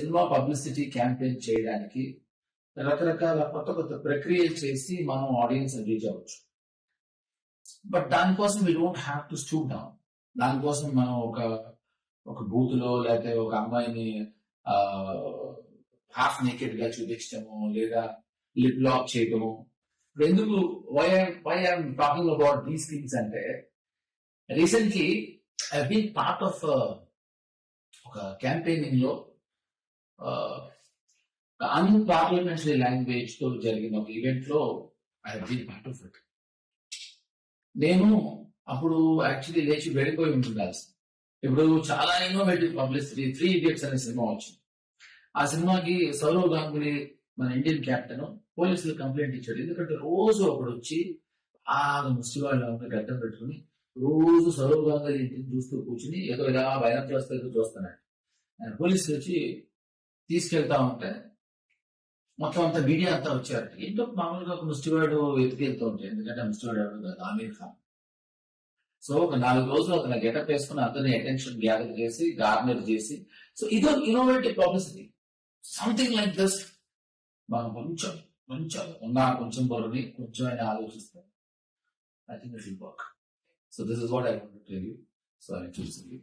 Cinema publicity campaign చేయడానికి రకరకాల కొత్త కొత్త ప్రక్రియలు చేసి మనం ఆడియన్స్ రీచ్ అవ్వచ్చు. బట్ దానికోసం we don't have to stoop down. దానికోసం మనం ఒక బూత్ లో లేకపోతే ఒక అమ్మాయిని హాఫ్ నేకెడ్ గా చూపించడము లేదా లిప్ లాక్ చేయడము. ఎందుకు why I'm talking about these things అంటే recently I been part of ఒక క్యాంపెయినింగ్ లో అన్పార్లమెంటరీ లాంగ్వేజ్ తో జరిగిన ఒక ఈవెంట్ లో I been part of it. నేను అప్పుడు యాక్చువల్లీ లేచి వెళ్ళిపోయి ఉంటుండాల్సి. ఇప్పుడు చాలా ఇన్నోవేటివ్ పబ్లిసిటీ 3 Idiots అనే సినిమా వచ్చింది. ఆ సినిమాకి సౌరవ్ గాంగులీ మన ఇండియన్ కెప్టెన్ పోలీసులు కంప్లైంట్ ఇచ్చాడు. ఎందుకంటే రోజు ఒకడు వచ్చి ముస్లివాళ్ళ గడ్డం పెట్టుకుని రోజు సౌరవ్ గాంగులీ ఇంటిని చూస్తూ కూర్చుని ఏదో ఇలా బైనాక్యులర్స్ చూస్తున్నాడు. పోలీసులు వచ్చి తీసుకెళ్తా ఉంటే మొత్తం అంతా మీడియా అంతా వచ్చారు. ఏంటో మామూలుగా ఒక ముస్లివాడు ఎత్తుకెళ్తూ ఉంటాయి, ఎందుకంటే ముస్లివాడు ఎవరు కాదు, ఆమీర్ ఖాన్. సో ఒక 4 రోజులు అతను గెటప్ వేసుకుని అతని అటెన్షన్ గ్యాదర్ చేసి గార్నర్ చేసి, సో ఇదో innovative publicity. Something like this మనం కొంచెం కొంచెం బరువుని కొంచెం అయినా ఆలోచిస్తే I think it will work. So this is what I want to tell you. So I choosing you.